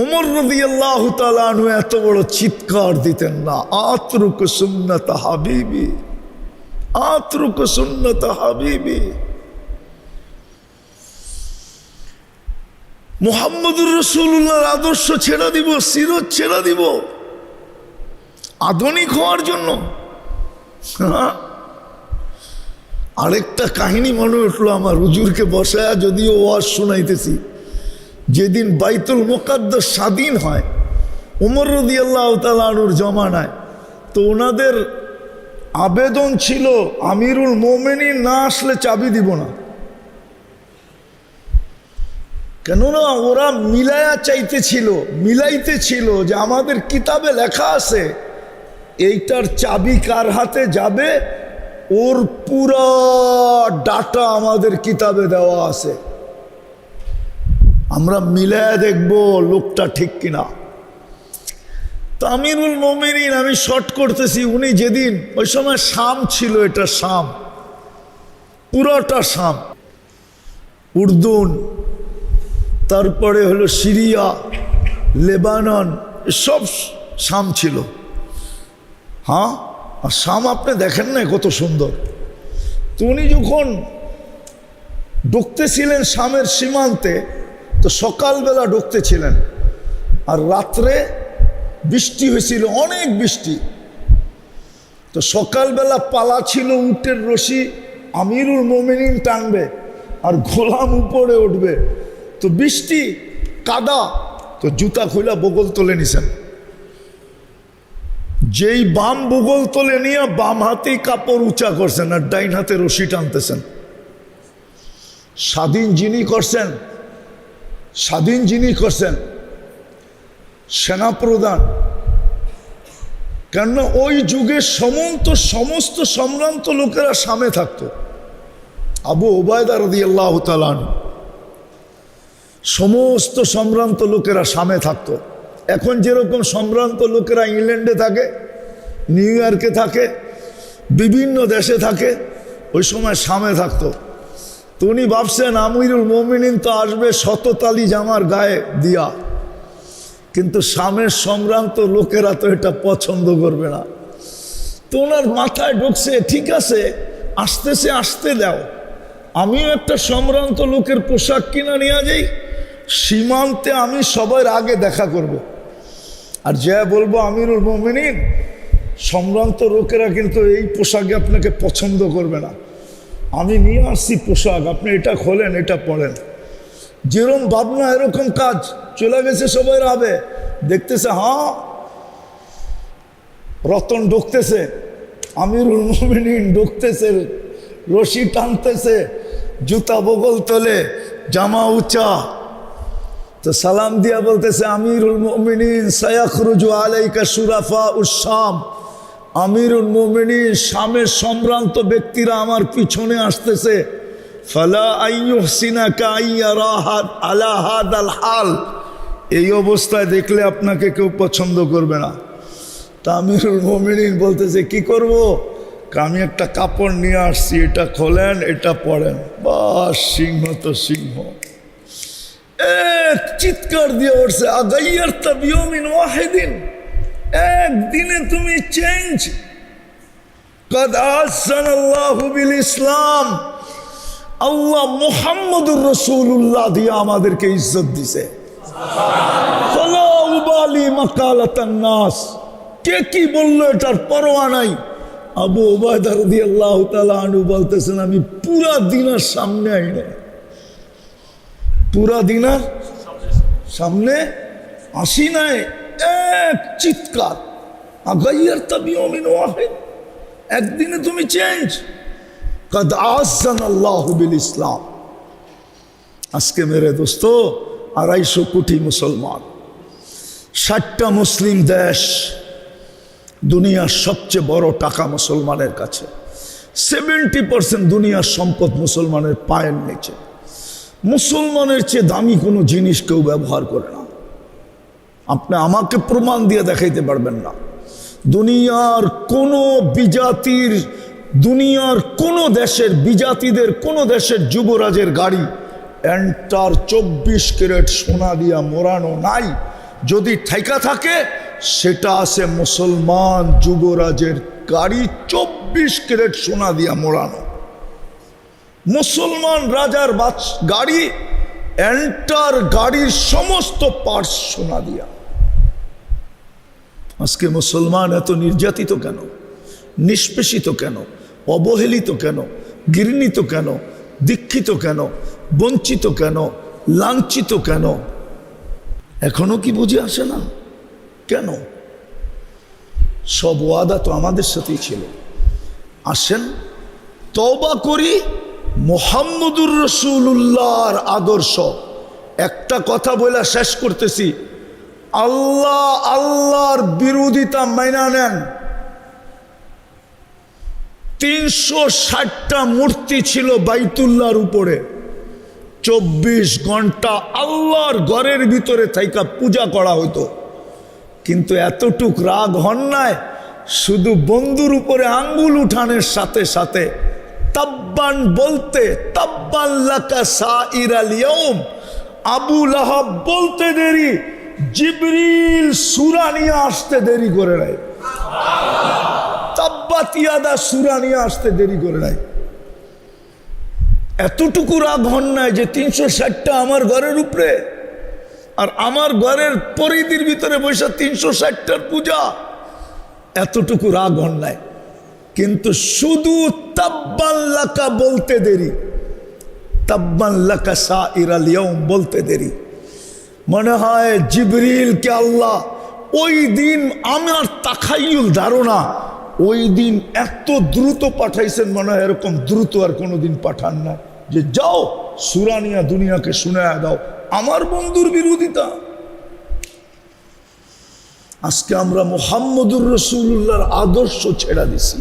উমর রাদিয়াল্লাহু তাআলা আনহু এত বড় চিৎকার দিতেন না, আতরুক সুন্নাত হাবিবি, আতরুক সুন্নাত হাবিবি। মুহাম্মদুর রাসূলুল্লাহর আদর্শ ছেড়ে দিব, সিরত ছেড়ে দিব আধুনিক হওয়ার জন্য? আরেকটা কাহিনী মনে উঠলো আমার, হুজুরকে বসায়া যদিও ওয়াজ শোনাইতেছি, যেদিন বাইতুল মুকাদ্দাস স্বাধীন হয় উমর রাদিয়াল্লাহু তাআলা আনহুর জমানায়, তো ওনাদের আবেদন ছিল আমিরুল মোমেনিন না আসলে চাবি দিব না। কেননা ওরা মিলাইতেছিল যে আমাদের কিতাবে লেখা আছে এইটার চাবি কার হাতে যাবে, ওর পুরা ডাটা আমাদের কিতাবে দেওয়া আছে, আমরা মিলায়া দেখব লোকটা ঠিক কিনা। তো আমিরুল মোমিনিন, আমি শর্ট করতেছি, উনি যেদিন, ওই সময় শাম ছিল, এটা শাম, পুরাটা শাম, উর্দুন, তারপরে হলো সিরিয়া, লেবানন, সব শাম ছিল। হ্যাঁ, আর শাম আপনি দেখেন না কত সুন্দর। তো উনি যখন ঢুকতেছিলেন শামের সীমান্তে, তো সকালবেলা ঢুকতেছিলেন, আর রাত্রে বৃষ্টি হয়েছিল, অনেক বৃষ্টি। তো সকালবেলা পালা ছিল উটের রশি, আমিরুল মোমিনিন টানবে আর গোলাম উপরে উঠবে, তো বৃষ্টি কাদা, তো জুতা খুলে বগল তুলে নিছেন। যেই বাম বগল তুলে নিয়ে বাম হাতেই কাপড় উঁচা করছেন আর ডাইন হাতে রশি টানতেছেন। স্বাধীন যিনি করছেন সেনাপ্রধান। কেননা ওই যুগে সমস্ত সম্ভ্রান্ত লোকেরা সামনে থাকতো। আবু উবায়দা রাদিয়াল্লাহু তাআলা আনহু, সমস্ত সম্ভ্রান্ত লোকেরা সামনে থাকতো। এখন যেরকম সম্ভ্রান্ত লোকেরা ইংল্যান্ডে থাকে, নিউ ইয়র্কে থাকে, বিভিন্ন দেশে থাকে, ওই সময় সামনে থাকতো। তো উনি ভাবছেন আমিরুল মোমিনিন তো আসবে শততালি জামার গায়ে দিয়া, কিন্তু সামের সম্ভ্রান্ত লোকেরা তো এটা পছন্দ করবে না। তো ওনার মাথায় ঢুকছে, ঠিক আছে আসতেছে, আসতে দাও, আমিও একটা সম্ভ্রান্ত লোকের পোশাক কিনা নিয়ে যাই, সীমান্তে আমি সবার আগে দেখা করব। আর যা বলবো আমিরুল মোমিনিন, সম্ভ্রান্ত লোকেরা কিন্তু এই পোশাকে আপনাকে পছন্দ করবে না, আমি নিয়ে আসছি পোশাক, আপনি এটা খোলেন, এটা পরেন। যেরকম ভাবনা এরকম কাজ, চলে গেছে সবাই আবে, দেখতেছে হ্যাঁ রতন ঢুকতেছে, আমিরুল মোমিনিন ঢুকতেছে, রশি টানতেছে, জুতা বগল তোলে, জামা উঁচা, তো সালাম দিয়া বলতেছে আমিরুল মোমিনিন সায়াখরুজু আলাইকা শুরাফা উশ-শাম, আমিরুল মোমিনিন শামের সম্ভ্রান্ত ব্যক্তিরা আমার পিছনে আসতেছে, ফালা আইয়ুহসিনাকা আইয়ারাহাদ আলা হাদাল হাল, এই অবস্থায় দেখলে আপনাকে কেউ পছন্দ করবে না। তা আমিরুল মোমিনিন বলতেছে কি করব, আমি একটা কাপড় নিয়ে আসছি, এটা খোলেন, এটা পরেন। বাস, সিংহ তো সিংহ, এক চিৎকার দিয়ে উঠছে, আগাইয়ারতা বিয়মিন ওয়াহিদিন, একদিনে তুমি চেঞ্জ, কাদ আহসানাল্লাহু বিল ইসলাম, আল্লাহ মুহাম্মদুর রাসূলুল্লাহ দিয়ে আমাদেরকে ইজ্জত দিছে। ফালা উবালি মাকালাতান নাস, কে কি বললো এটার পরোয়া নাই। আবু উবায়দা রাদিয়াল্লাহু তাআলা আনহু বলতেছেন আমি পুরা দিনার সামনে আইনে, পুরা দিনার সামনে আসি নাই, এক চিৎকার, আগাইয়ারতা বিয়মিন ওয়াহিদ, একদিনে তুমি চেঞ্জ, কাদ আহসানাল্লাহু বিল ইসলাম। আজকে মেরে দোস্ত 250 কোটি মুসলমান, 60টা মুসলিম দেশ, দুনিয়ার সবচেয়ে বড় টাকা মুসলমানের কাছে, 70% দুনিয়ার সম্পদ মুসলমানের পায়ের নিচে। মুসলমানের চেয়ে দামি কোনো জিনিস কেউ ব্যবহার করে না, আপনি আমাকে প্রমাণ দিয়ে দেখাইতে পারবেন না। দুনিয়ার কোনো বিজাতির, দুনিয়ার কোনো দেশের বিজাতিদের কোনো দেশের যুবরাজের গাড়ি এন্টার 24 ক্যারেট সোনা দিয়া মোড়ানো নাই, যদি ঠাইকা থাকে সেটা আছে মুসলমান যুবরাজের গাড়ি 24 ক্যারেট সোনা দিয়া মোড়ানো, মুসলমান রাজার গাড়ি, এন্টার গাড়ির সমস্ত পার্টস সোনা দিয়া। আজকে মুসলমান এত নির্যাতিত কেন, নিষ্পেষিত কেন, অবহেলিত কেন, ঘৃণিত কেন, দীক্ষিত কেন, বঞ্চিত কেন, লাঞ্ছিত কেন? এখনো কি বুঝে আসে না কেন? সব ওয়াদা তো আমাদের সাথেই ছিল। আসেন তওবা করি, মুহাম্মদুর রাসূলুল্লাহর আদর্শ। একটা কথা বলে শেষ করতেছি, আল্লাহর বিরোধিতা মাইনা নেন। 360টা মূর্তি ছিল বাইতুল্লাহর উপরে, 24 ঘন্টা আল্লাহর ঘরের ভিতরে থাইকা পূজা করা হতো। কিন্তু এতটুক রাগ হন নাই, শুধু বন্ধুর উপরে আঙ্গুল উঠানের সাথে সাথে তাব্বান বলতে, তাব্বান লাকা সাইরাল ইয়াউম, আবু লাহাব বলতে দেরি, জিবরিল সূরা নিয়ে আসতে দেরি করে নাই, তাব্বাত ইয়াদা সূরা নিয়ে আসতে দেরি করে নাই। এতটুকু রাগ হন নাই যে 360টা আমার ঘরের উপরে, আর আমার ঘরের পরিধির ভিতরে বসে 360টার পূজা, এতটুকু রাগ হন নাই। কিন্তু শুধু তাব্বান লাকা বলতে দেরি, তাব্বান লাকা সাইরাল ইয়াউম বলতে দেরি। মনে হয় জিবরিলকে আল্লাহ ওই দিন, আমার তাখাইয়ুল ধারণা, ওই দিন এত দ্রুত পাঠাইছেন, মনে হয় এরকম দ্রুত আর কোনোদিন পাঠান না, যে যাও সূরা নিয়া দুনিয়াকে শুনায়া দাও আমার বন্ধুর বিরোধিতা। আজকে আমরা মুহাম্মদুর রাসূলুল্লাহর আদর্শ ছেড়া দিছি।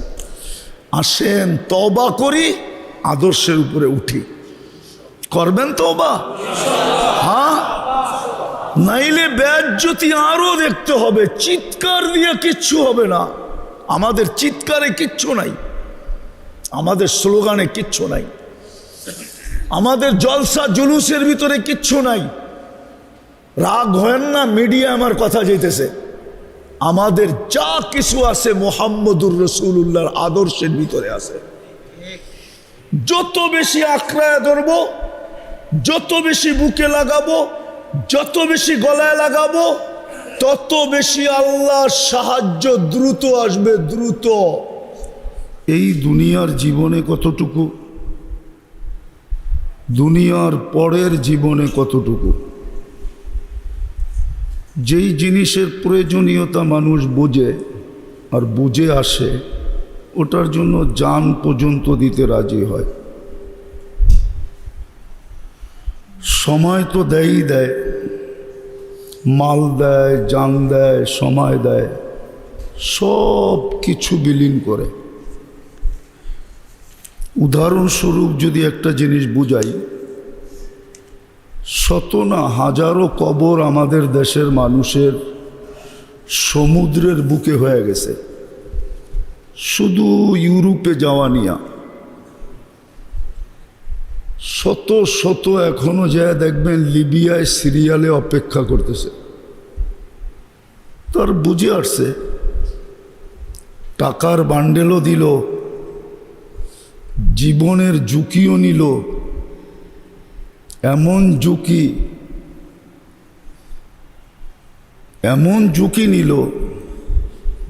আসেন তওবা করি, আদর্শের উপরে উঠি। করবেন তওবা? হ্যাঁ, নাইলে বেজ্জতি আরো দেখতে হবে। চিৎকার দিয়ে কিচ্ছু হবে না। আমাদের চিৎকারে কিচ্ছু নাই, আমাদের স্লোগানে কিচ্ছু নাই, আমাদের জলসা জুলুসের ভিতরে কিচ্ছু নাই। রাগ হয় না, মিডিয়া আমার কথা যেতেছে। আমাদের যা কিছু আছে মুহাম্মদুর রাসূলুল্লাহর আদর্শের ভিতরে আছে। যত বেশি আঁকড়ায় ধরবো, যত বেশি বুকে লাগাবো, যত বেশি গলায় লাগাবো, তত বেশি আল্লাহর সাহায্য দ্রুত আসবে, দ্রুত। এই দুনিয়ার জীবনে কতটুকু, দুনিয়ার পরের জীবনে কতটুকু, যেই জিনিসের প্রয়োজনীয়তা মানুষ বোঝে আর বুঝে আসে, ওটার জন্য জান পর্যন্ত দিতে রাজি হয়। সময় তো দেয়ই দেয়, মাল দেয়, জান দেয়, সময় দেয়, সব কিছু বিলীন করে। উদাহরণস্বরূপ যদি একটা জিনিস বুঝাই, শত না হাজারো কবর আমাদের দেশের মানুষের সমুদ্রের বুকে হয়ে গেছে, শুধু ইউরোপে যাওয়া নিয়া। শত শত এখনো যায় দেখবেন লিবিয়ায়, সিরিয়ালে অপেক্ষা করতেছে। তার বুঝে আসছে, টাকার বান্ডেলও দিল, জীবনের ঝুঁকিও নিল। এমন ঝুঁকি নিল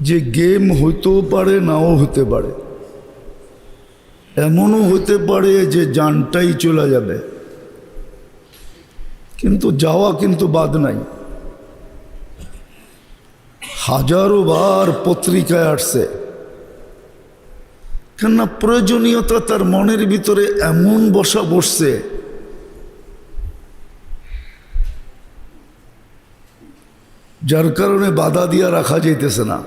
যে গেম হইতেও পারে, নাও হতে পারে। এমনও হতে পারে যে জানটাই চলে যাবে, কিন্তু যাওয়া কিন্তু বাদ নাই। হাজারো বার পত্রিকায় আসছে, কেননা প্রয়োজনীয়তা তার মনের ভিতরে এমন বসছে, যার কারণে বাধা দিয়া রাখা যাইতেছে না।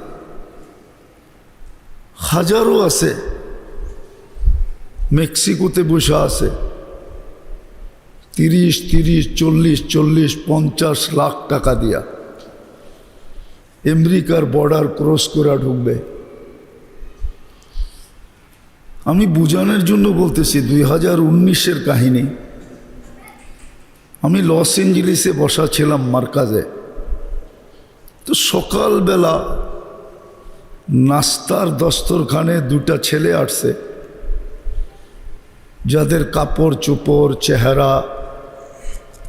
হাজারো আছে মেক্সিকোতে বসে আছে, 30, 40, 50 লাখ টাকা দিয়া আমেরিকার বর্ডার ক্রস করে ঢুকবে। আমি বুঝানোর জন্য বলতেছি, 2019-এর কাহিনী। আমি লস এঞ্জেলিসে বসা ছিলাম মার্কাজে, তো সকালবেলা নাস্তার দস্তরখানে দুটা ছেলে আসছে, যাদের কাপড় চোপড় চেহারা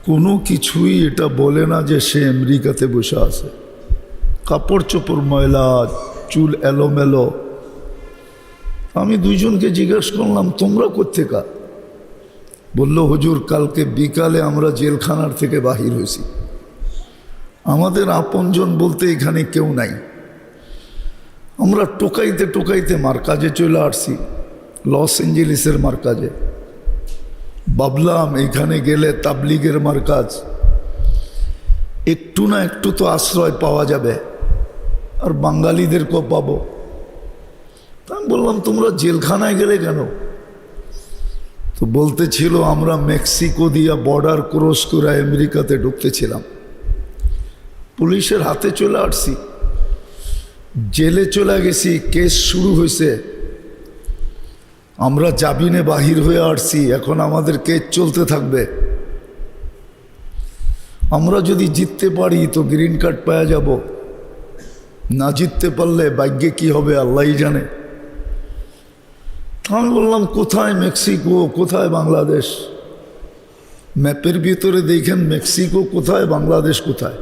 কোনো কিছুই এটা বলে না যে সে আমেরিকাতে বসে আছে। কাপড় চোপড় ময়লা, চুল এলোমেলো। আমি দুইজনকে জিজ্ঞেস করলাম, তোমরা কোত্থেকা? বলল, হুজুর কালকে বিকালে আমরা জেলখানার থেকে বাহির হয়েছি। আমাদের আপনজন বলতে এখানে কেউ নাই। আমরা টোকাইতে টোকাইতে মার্কাজে চলে আসছি, লস এঞ্জেলিসের মার্কাজে। ভাবলাম এখানে গেলে তাবলিগের মার্কাজ, একটু না একটু তো আশ্রয় পাওয়া যাবে, আর বাঙালিদেরকেও পাবো। আমি বললাম, তোমরা জেলখানায় গেলে কেন? তো বলতেছিল, আমরা মেক্সিকো দিয়া বর্ডার ক্রস করে আমেরিকাতে ঢুকতেছিলাম, পুলিশের হাতে চলে আসছি, জেলে চলে গেছি, কেস শুরু হয়েছে, আমরা জামিনে বাহির হয়ে আসছি, এখন আমাদের কেস চলতে থাকবে। আমরা যদি জিততে পারি তো গ্রিন কার্ড পাওয়া যাব, না জিততে পারলে ভাগ্যে কি হবে আল্লাহই জানে। আমি বললাম, কোথায় মেক্সিকো, কোথায় বাংলাদেশ? ম্যাপের ভিতরে দেখেন মেক্সিকো কোথায়, বাংলাদেশ কোথায়?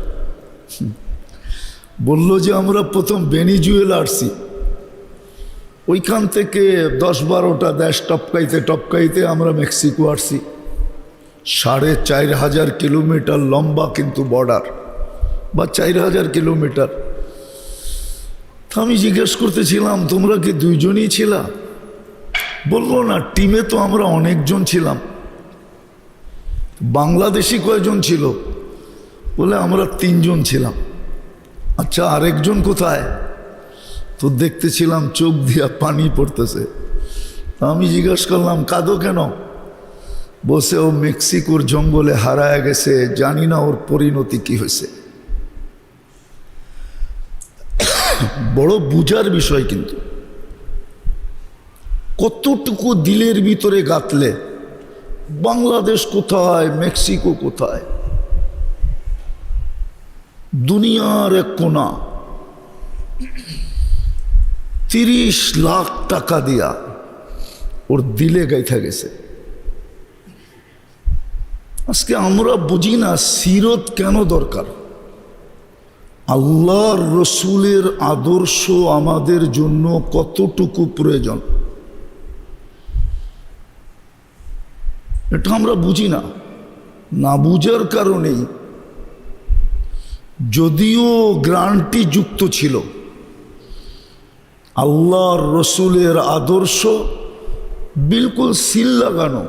বলল যে আমরা প্রথম ভেনিজুয়েলা আসছি, ওইখান থেকে 10-12টা দেশ টপকাইতে টপকাইতে আমরা মেক্সিকো আসছি। 4,500 কিলোমিটার লম্বা কিন্তু বর্ডার, বা 4,000 কিলোমিটার। আমি জিজ্ঞেস করতেছিলাম, তোমরা কি দুইজনই ছিলা? বললো না, টিমে তো আমরা অনেকজন ছিলাম। বাংলাদেশি কয়জন ছিল? বলে আমরা 3 জন ছিলাম। আচ্ছা, আরেকজন কোথায়? তো দেখতেছিলাম চোখ দিয়া পানি পড়তেছে। আমি জিজ্ঞেস করলাম, কাঁদো কেন? বসে, ও মেক্সিকোর জঙ্গলে হারায় গেছে, জানি না ওর পরিণতি কি হয়েছে। বড় বুঝার বিষয়, কিন্তু কতটুকু দিলের ভিতরে গাঁথলে বাংলাদেশ কোথায়, মেক্সিকো কোথায়, দুনিয়ার এক কোণা, 30 লাখ টাকা দিয়া ওর দিলে গাইথা গেছে। আজকে আমরা বুঝি না সিরত কেন দরকার। আল্লাহর রসুলের আদর্শ আমাদের জন্য কতটুকু প্রয়োজন, এটা আমরা বুঝি না। না বুঝার কারণেই, যদিও গ্রান্টি যুক্ত ছিল, আল্লাহর রসুলের আদর্শ বিলকুল সিল লাগানো,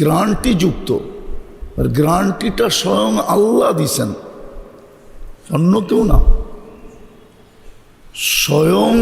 গ্রান্টি যুক্ত, আর গ্রান্টিটা স্বয়ং আল্লাহ দিছেন, অন্য কেউ না, স্বয়ং